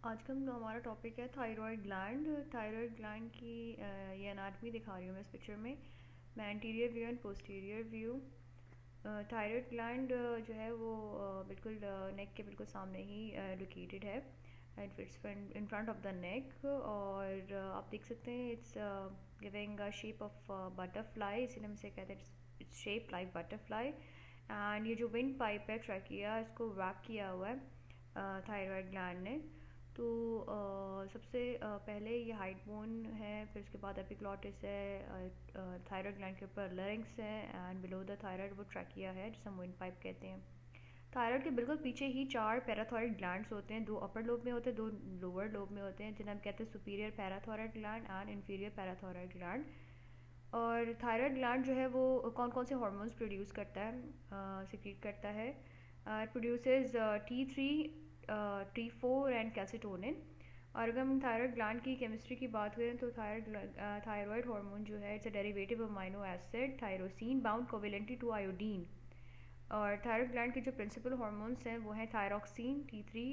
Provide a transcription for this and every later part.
आज का हमारा टॉपिक है थायराइड ग्लैंड। थायराइड ग्लैंड की ये एनाटमी दिखा रही हूँ मैं इस पिक्चर में। मैं anterior view and posterior view. Thyroid gland जो है वो बिल्कुल नेक के बिल्कुल सामने ही लोकेटेड है। It's in front of the neck और आप देख सकते हैं it's giving a shape of butterfly, इसीलिए हम इसे कहते हैं its shape like butterfly. And ये जो विंड पाइप है ट्रैकिया, इसको रैप किया हुआ है थायराइड ग्लैंड ने। तो सबसे पहले ये हाइट बोन है, फिर उसके बाद एपिग्लॉटिस है, थायराइड ग्लैंड के ऊपर लैरिंक्स है एंड बिलो द थायराइड वो ट्रैकिया है जिसे हम विंड पाइप कहते हैं। थायराइड के बिल्कुल पीछे ही 4 पैराथायराइड ग्लैंड्स होते हैं, 2 अपर लोब में होते हैं, 2 लोअर लोब में होते हैं, जिन्हें हम कहते हैं superior parathyroid gland and inferior parathyroid gland. और थायराइड ग्लैंड जो है वो कौन कौन से हार्मोन्स प्रोड्यूस करता है, सिक्रीट करता है। Produces T3, T4 and calcitonin. और अगर हम थायराइड ग्लैंड की केमिस्ट्री की बात करें तो थायराइड हार्मोन जो है it's a derivative amino acid tyrosine bound covalently to iodine. और थायराइड ग्लैंड के जो प्रिंसिपल हार्मोन्स हैं वो हैं thyroxine, T3,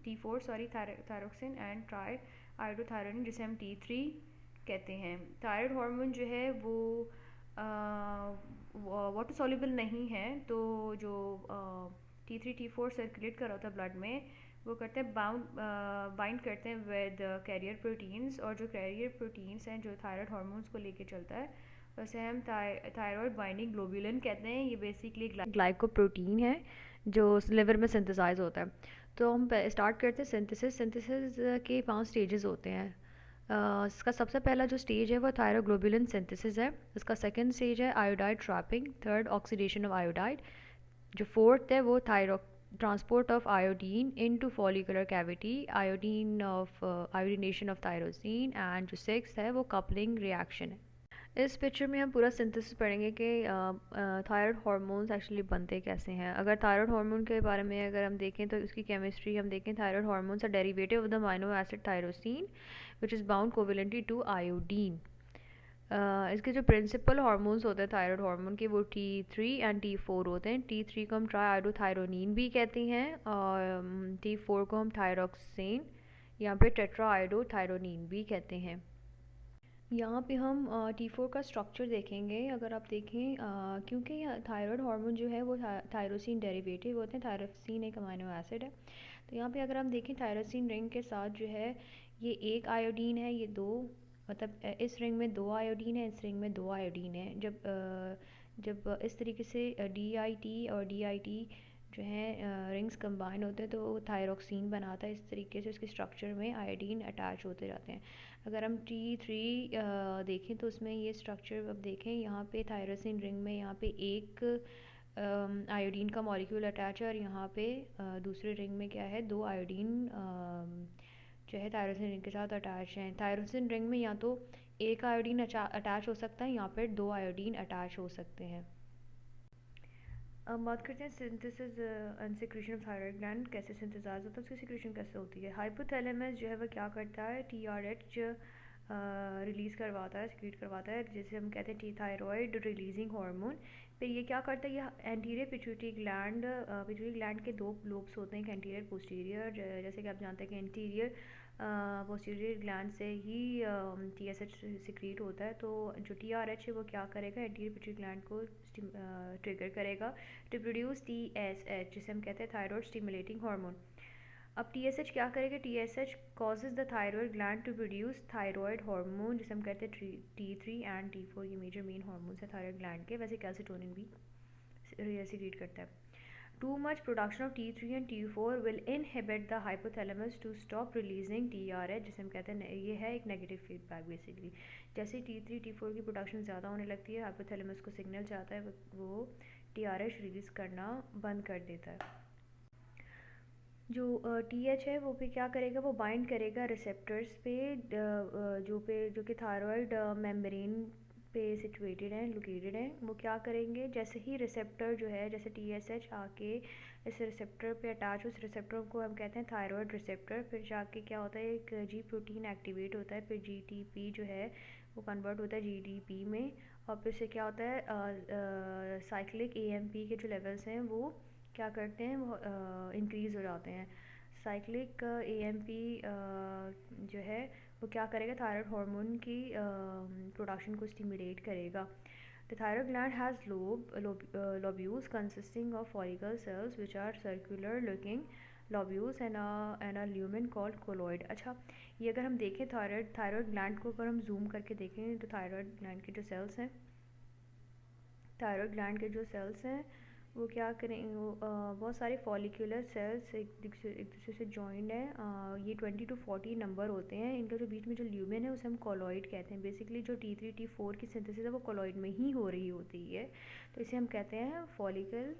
T4 sorry, thyroxine and triiodothyronine जिसे हम T3 कहते हैं। थायराइड हार्मोन जो है वो वाटर सॉल्युबल नहीं है, तो जो T3 T4 सर्कुलेट कर रहा होता है ब्लड में, वो करते हैं बाइंड करते हैं विद कैरियर प्रोटीन्स। और जो कैरियर प्रोटीन्स हैं जो थायराइड हार्मोन्स को लेके चलता है वैसे हम थायराइड बाइंडिंग ग्लोबुलिन कहते हैं। ये बेसिकली ग्लाइकोप्रोटीन है जो लिवर में सिंथेसाइज होता है। तो हम स्टार्ट करते हैं सिंथेसिस। सिंथेसिस के 5 स्टेजेस होते हैं। इसका सबसे पहला जो स्टेज है वो थायरोग्लोबुलिन सिंथेसिस है। इसका सेकंड स्टेज है iodide trapping, third oxidation of iodide, जो फोर्थ है वो thyro transport of iodine into follicular cavity, iodination of thyroxine, and जो सिक्स्थ है वो कपलिंग रिएक्शन है। इस पिक्चर में हम पूरा सिंथेसिस पढ़ेंगे कि थायराइड हार्मोन्स एक्चुअली बनते कैसे हैं। अगर थायराइड हार्मोन के बारे में अगर हम देखें तो इसकी केमिस्ट्री हम देखें, thyroid hormones are derivative of the amino acid tyrosine which is bound covalently to iodine. इसके जो प्रिंसिपल हार्मोन्स होते हैं थायराइड हार्मोन के वो T3 एंड T4 होते हैं। T3 को हम ट्राई आयोडोथायरोनिन भी कहते हैं और T4 को हम थायरोक्सिन यहाँ पे टेट्रा आयोडोथायरोनिन भी कहते हैं। यहाँ पे हम T4 का स्ट्रक्चर देखेंगे। अगर आप देखें क्योंकि थायराइड हार्मोन जो है वो थायरोसिन डेरिवेटिव होते हैं, थायरोसिन एक अमाइनो एसिड है। तो यहाँ पे अगर हम देखें थायरोसिन रिंग के साथ जो है ये एक आयोडीन है, ये दो, मतलब इस रिंग में 2 आयोडीन है, इस रिंग में 2 आयोडीन है। जब इस तरीके से DIT और DIT जो है रिंग्स कंबाइन होते हैं तो वो थायरोक्सिन बनाता है। इस तरीके से इसके स्ट्रक्चर में आयोडीन अटैच होते जाते हैं। अगर हम T3 देखें तो उसमें ये स्ट्रक्चर अब देखें, यहाँ पे थायरोसिन रिंग में यहाँ पे एक आयोडीन का मॉलिक्यूल अटैच है और यहाँ पे दूसरे रिंग में क्या है, 2 आयोडीन जो है थायरोसिन रिंग के साथ अटैच हैं। थायरोसिन रिंग में या तो एक आयोडीन अटैच हो सकता है या फिर 2 आयोडीन अटैच हो सकते हैं। अब बात करते हैं synthesis and secretion of thyroid gland कैसे सिंथेसाइज होता है, उसकी सिक्रीशन कैसे होती है। हाइपोथैलेमस जो है वह क्या करता है, TRH रिलीज़ करवाता है, सिक्रीट करवाता है, जिसे हम कहते हैं टी थायराइड रिलीजिंग हार्मोन। फिर ये क्या करता है, ये एंटीरियर पिट्यूटरी ग्लैंड के 2 लोब्स होते हैं, एक एंटीरियर पोस्टीरियर। जैसे कि आप जानते हैं कि एंटीरियर पोस्टीरियर ग्लैंड से ही TSH सिक्रीट होता है। तो जो TRH है वो क्या करेगा, एंटीरियर पिट्यूटरी ग्लैंड को ट्रिगर करेगा टू प्रोड्यूस TSH जिसे हम कहते हैं थायराइड स्टिमुलेटिंग हार्मोन। अब TSH क्या करेगा, TSH causes the thyroid gland to produce thyroid hormone जिसे हम कहते हैं T3 एंड T4। ये मेजर मेन हार्मोन्स है थायराइड ग्लैंड के। वैसे कैल्सिटोनिन भी सिक्रीट करता है। Too much production of T3 and T4 will inhibit the hypothalamus to stop releasing TRH जिसे हम कहते हैं, ये है एक नेगेटिव फीडबैक बेसिकली। जैसे T3 T4 की प्रोडक्शन ज़्यादा होने लगती है, हाइपोथैलेमस को सिग्नल जाता है, वो TRH रिलीज़ करना बंद कर देता है। जो TH है वो भी क्या करेगा, वो बाइंड करेगा रिसेप्टर्स पे जो कि थायराइड मेम्ब्रेन पे सिचुएटेड हैं, लोकेटेड हैं। वो क्या करेंगे, जैसे ही रिसेप्टर जो है, जैसे TSH आके इस रिसेप्टर पे अटैच, उस रिसेप्टर को हम कहते हैं थायराइड रिसेप्टर। फिर जाके क्या होता है, एक G प्रोटीन एक्टिवेट होता है, फिर GTP जो है वो कन्वर्ट होता है GDP में, और फिर से क्या होता है साइक्लिक AMP के जो लेवल्स हैं वो क्या करते हैं, वो इंक्रीज़ हो जाते हैं। साइक्लिक एएमपी जो है वो क्या करेगा, थायराइड हार्मोन की प्रोडक्शन को स्टिमुलेट करेगा। The thyroid gland has lobules consisting of follicle cells which are circular looking lobules and a lumen called colloid। अच्छा, ये अगर हम देखें थायराइड ग्लैंड को अगर हम जूम करके देखें तो थायराइड ग्लैंड के जो सेल्स हैं, थायराइड ग्लैंड के जो सेल्स हैं वो क्या करें, वो बहुत सारे फॉलिकुलर सेल्स एक दूसरे से जॉइंड हैं। ये 20 to 40 नंबर होते हैं। इनका जो बीच में जो ल्यूमेन है उसे हम कॉलॉइड कहते हैं। बेसिकली जो T3 T4 की सिंथेसिस है वो कॉलॉइड में ही हो रही होती है, तो इसे हम कहते हैं फॉलिकल।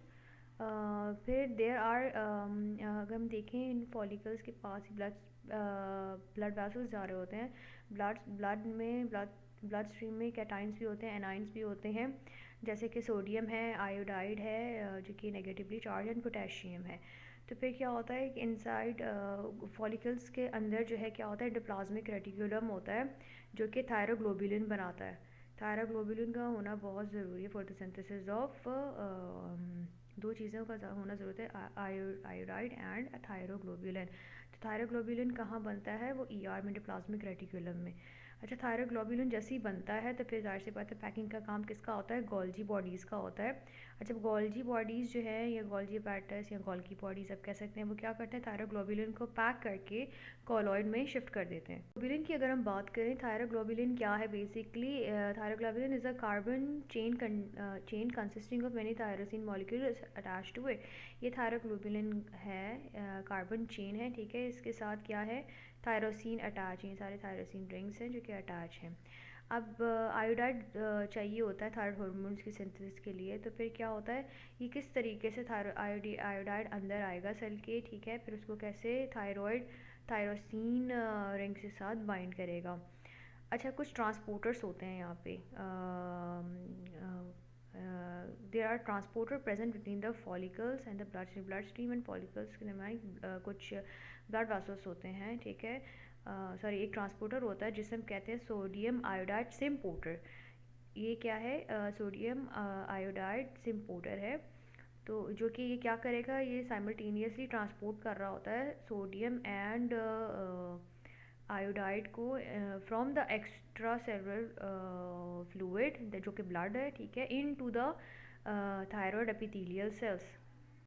फिर देयर आर अगर हम देखें इन फॉलिकल्स के पास ब्लड वेसल्स जा रहे होते हैं। ब्लड स्ट्रीम में कैटाइंस भी होते हैं, एनाइंस भी होते हैं, जैसे कि सोडियम है, आयोडाइड है जो कि नेगेटिवली चार्ज, एंड पोटेशियम है। तो फिर क्या होता है कि इनसाइड फॉलिकल्स के अंदर जो है क्या होता है, एंडोप्लाज्मिक रेटिकुलम होता है जो कि थायरोग्लोबुलिन बनाता है। थायरोग्लोबुलिन का होना बहुत ज़रूरी है फॉर द सिंथेसिस ऑफ दो चीज़ों का होना ज़रूरत है, आयोडाइड एंड थायरोग्लोबुलिन। तो थायरोग्लोबुलिन कहाँ बनता है, वो ER में, एंडोप्लाज्मिक रेटिकुलम में। अच्छा, थायरोग्लोबुलिन जैसे ही बनता है तो फिर जाहिर सी बात है पैकिंग का काम किसका होता है, गोल्जी बॉडीज़ का होता है। अच्छा, गोल्जी बॉडीज़ जो है या गोल्जी पैटर्स या गोल्गी बॉडीज़ आप कह सकते हैं, वो क्या करते हैं, थायरोग्लोबुलिन को पैक करके कॉलॉइड में शिफ्ट कर देते हैं। ग्लोबुलिन की अगर हम बात करें, थायरोग्लोबुलिन क्या है basically, thyroglobulin is a carbon chain consisting of many tyrosine molecules attach to it. ये थायरोग्लोबुलिन है, कार्बन चेन है, ठीक है। इसके साथ क्या है, थायरोसिन अटैच हैं, सारे थायरोसिन रिंग्स हैं जो कि अटैच हैं। अब आयोडाइड चाहिए होता है थायराइड हार्मोन्स की सिंथेसिस के लिए, तो फिर क्या होता है, ये किस तरीके से आयोडाइड अंदर आएगा सेल के, ठीक है, फिर उसको कैसे थायरोसिन रिंग के साथ बाइंड करेगा। अच्छा, कुछ ट्रांसपोर्टर्स होते हैं यहाँ पे, there are transporter present between the follicles and the blood stream and follicles के दरमियान कुछ ब्लड वेसल्स होते हैं, ठीक है। सॉरी, एक ट्रांसपोर्टर होता है जिसे हम कहते हैं सोडियम आयोडाइड सिम्पोर्टर। ये क्या है, सोडियम आयोडाइड सिम्पोर्टर है। तो जो कि ये क्या करेगा, ये साइमल्टेनियसली ट्रांसपोर्ट कर रहा होता है सोडियम एंड आयोडाइड को from the extracellular fluid जो कि ब्लड है, ठीक है, into the thyroid epithelial sales.